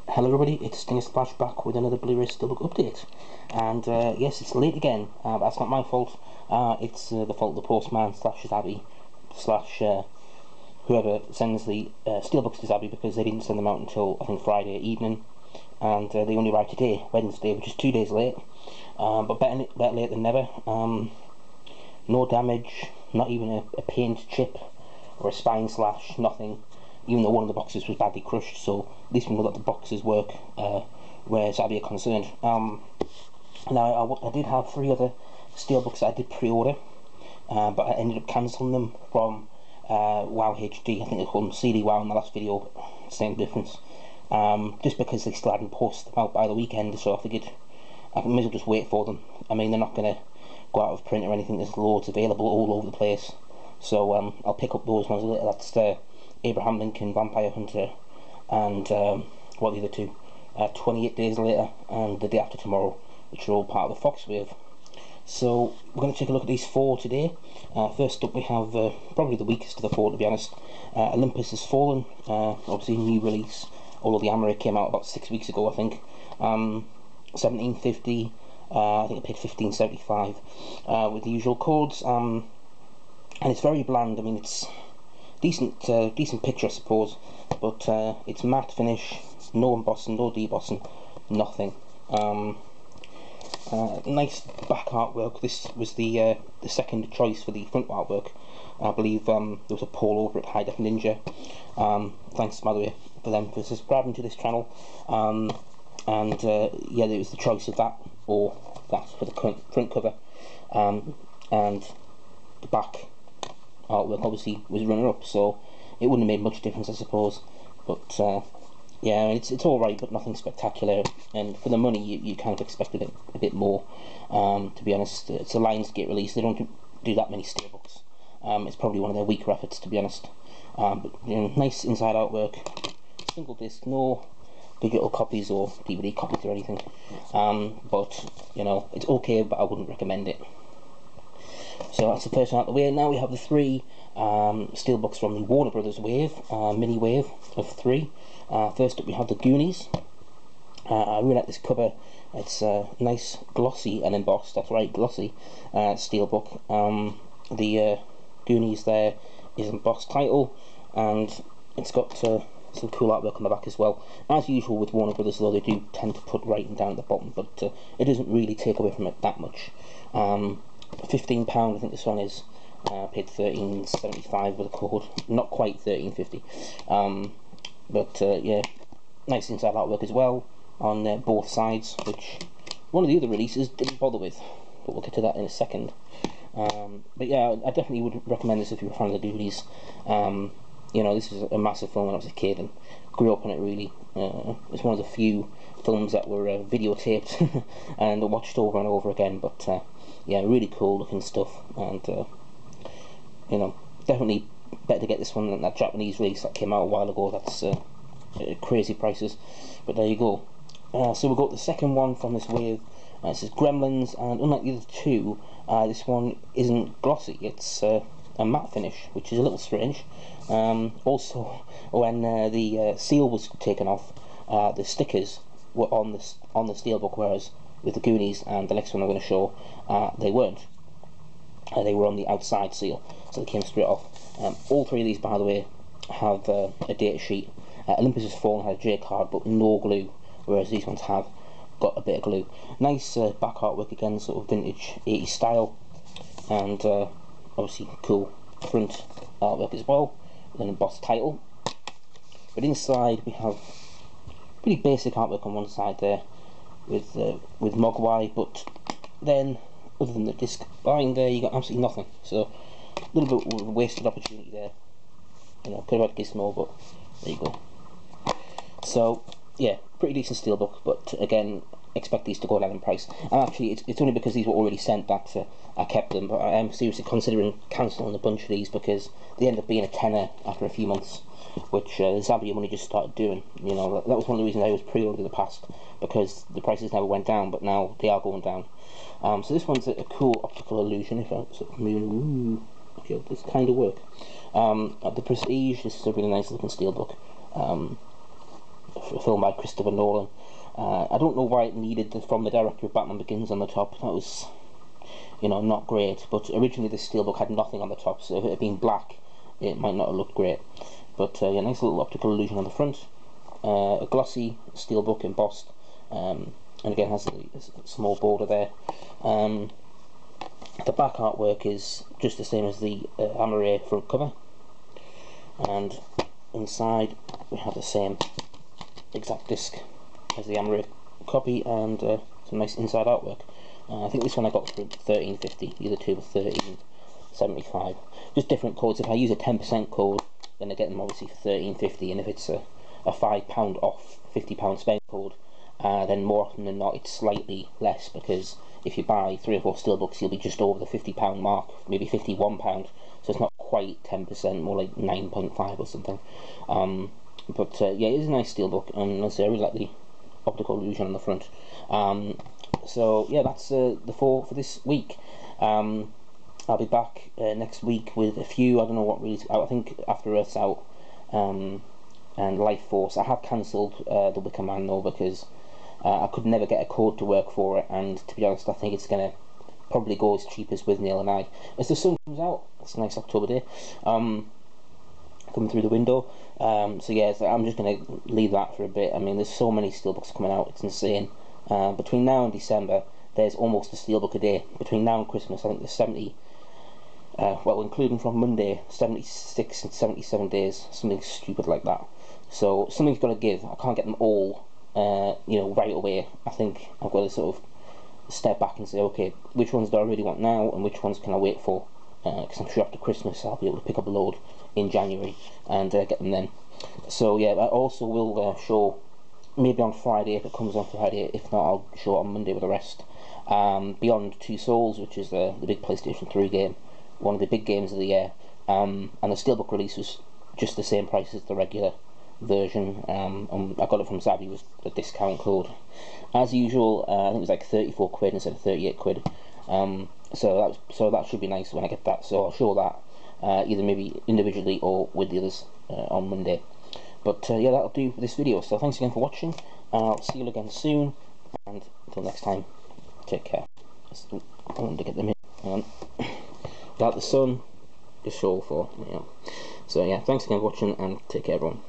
Hello everybody, it's Stinger Splash back with another Blu-ray Steelbook update. And yes, it's late again, but that's not my fault. It's the fault of the postman slash Zabby slash whoever sends the Steelbooks to Zabby, because they didn't send them out until I think Friday evening, and they only arrived today, Wednesday, which is 2 days late. But better late than never. No damage, not even a paint chip or a spine slash, nothing. Even though one of the boxes was badly crushed, so at least we know that the boxes work where Zabby are concerned. Now, I did have 3 other Steelbooks that I did pre-order, but I ended up cancelling them from WoW HD. I think they called them CD WoW in the last video, but same difference. Just because they still hadn't posted them out by the weekend, so I figured I may as well just wait for them. I mean, they're not going to go out of print or anything. There's loads available all over the place, so I'll pick up those ones. That's Abraham Lincoln, Vampire Hunter, and what are the other 2? 28 Days Later and The Day After Tomorrow, which are all part of the Fox wave. So we're going to take a look at these 4 today. First up we have probably the weakest of the 4, to be honest. Olympus Has Fallen, obviously new release, although the Amaray came out about 6 weeks ago, I think. 1750, I think I paid 15.75 with the usual codes, and it's very bland. I mean, it's decent picture, I suppose, but it's matte finish, no embossing, no debossing, nothing. Nice back artwork. This was the second choice for the front artwork. I believe there was a poll over at High Def Ninja. Thanks, by the way, for them for subscribing to this channel. Yeah, there was the choice of that or that for the front cover, and the back artwork obviously was runner-up, so it wouldn't have made much difference, I suppose. But yeah, it's alright, but nothing spectacular, and for the money you kind of expected it a bit more, to be honest. It's a Lionsgate release. They don't do that many Steelbooks. It's probably one of their weaker efforts, to be honest. But you know, nice inside artwork, single disc, no digital copies or DVD copies or anything, but you know, it's okay, but I wouldn't recommend it. So that's the first one out of the way. Now we have the 3 Steelbooks from the Warner Brothers wave, mini wave of 3. First up we have the Goonies. I really like this cover. It's nice, glossy and embossed. That's right, glossy Steelbook. The Goonies there is embossed title, and it's got some cool artwork on the back as well. As usual with Warner Brothers, though, they do tend to put writing down at the bottom, but it doesn't really take away from it that much. £15 I think this one is. Paid £13.75 with a code, not quite £13.50. But yeah, nice inside artwork as well on both sides, which one of the other releases didn't bother with, but we'll get to that in a second. But yeah, I definitely would recommend this if you're a fan of the Goonies. You know, this is a massive film when I was a kid and grew up on it, really. It's one of the few films that were videotaped and watched over and over again, but yeah, really cool looking stuff, and you know, definitely better to get this one than that Japanese release that came out a while ago. That's crazy prices, but there you go. So we've got the second one from this wave. This is Gremlins, and unlike the other 2, this one isn't glossy. It's a matte finish, which is a little strange. Also, when the seal was taken off, the stickers were on the Steelbook, whereas with the Goonies and the next one I'm going to show, they weren't. They were on the outside seal, so they came straight off. All 3 of these, by the way, have a data sheet. Olympus Has Fallen had a J card but no glue, whereas these ones have got a bit of glue. Nice back artwork again, sort of vintage 80s style, and obviously cool front artwork as well, with an embossed title. But inside we have pretty basic artwork on one side there, with mogwai, but then other than the disc line there, you got absolutely nothing. So a little bit of a wasted opportunity there. You know, could have had gizmo, but there you go. So yeah, pretty decent Steelbook, but again, expect these to go down in price. And actually, it's only because these were already sent that I kept them, but I am seriously considering cancelling a bunch of these because they end up being a tenner after a few months, which Zabby only just started doing. You know, that was one of the reasons I was pre-ordered in the past, because the prices never went down, but now they are going down. So this one's a cool optical illusion. If I sort of move, okay, this kind of work. The Prestige. This is a really nice looking Steelbook. film by Christopher Nolan. I don't know why it needed from the director of Batman Begins on the top. That was, you know, not great. But originally this steelbook had nothing on the top, so if it had been black, it might not have looked great. But yeah, nice little optical illusion on the front. A glossy steelbook embossed, and again has a small border there. The back artwork is just the same as the Blu-ray front cover, and inside we have the same exact disc as the Blu-ray copy, and some nice inside artwork. I think this one I got for $13.50. The other two were $13.75. Just different codes. If I use a 10% code, then I get them obviously for $13.50, and if it's a £5 off £50 spend code, then more often than not it's slightly less, because if you buy 3 or 4 steelbooks, you'll be just over the £50 mark, maybe £51, so it's not quite 10%, more like 9.5 or something. But yeah, it is a nice steelbook, and as I say, I really like the optical illusion on the front. So yeah, that's the 4 for this week. I'll be back next week with a few. I don't know what release. I think After Earth's out, and Life Force. I have cancelled The Wicker Man though, because I could never get a code to work for it, and to be honest, I think it's gonna probably go as cheap as With Neil and I. As the sun comes out, it's a nice October day, coming through the window. So yeah, so I'm just gonna leave that for a bit. I mean, there's so many steelbooks coming out, it's insane. Between now and December, there's almost a steelbook a day. Between now and Christmas, I think there's 70. Well, including from Monday, 76 and 77 days, something stupid like that. So something's got to give. I can't get them all, you know, right away. I think I've got to sort of step back and say, okay, which ones do I really want now, and which ones can I wait for? Because I'm sure after Christmas I'll be able to pick up a load in January and get them then. So yeah, I also will show, maybe on Friday if it comes on Friday. If not, I'll show it on Monday with the rest. Beyond Two Souls, which is the big PlayStation 3 game, one of the big games of the year, and the steelbook release was just the same price as the regular version. I got it from Zabby with the discount code as usual. I think it was like 34 quid instead of 38 quid. So that should be nice when I get that. So I'll show that either maybe individually or with the others on Monday. But yeah, that'll do for this video. So thanks again for watching, and I'll see you again soon, and until next time, take care. I wanted to get them in. Hang on. Without the sun, just show for, yeah. So yeah, thanks again for watching, and take care everyone.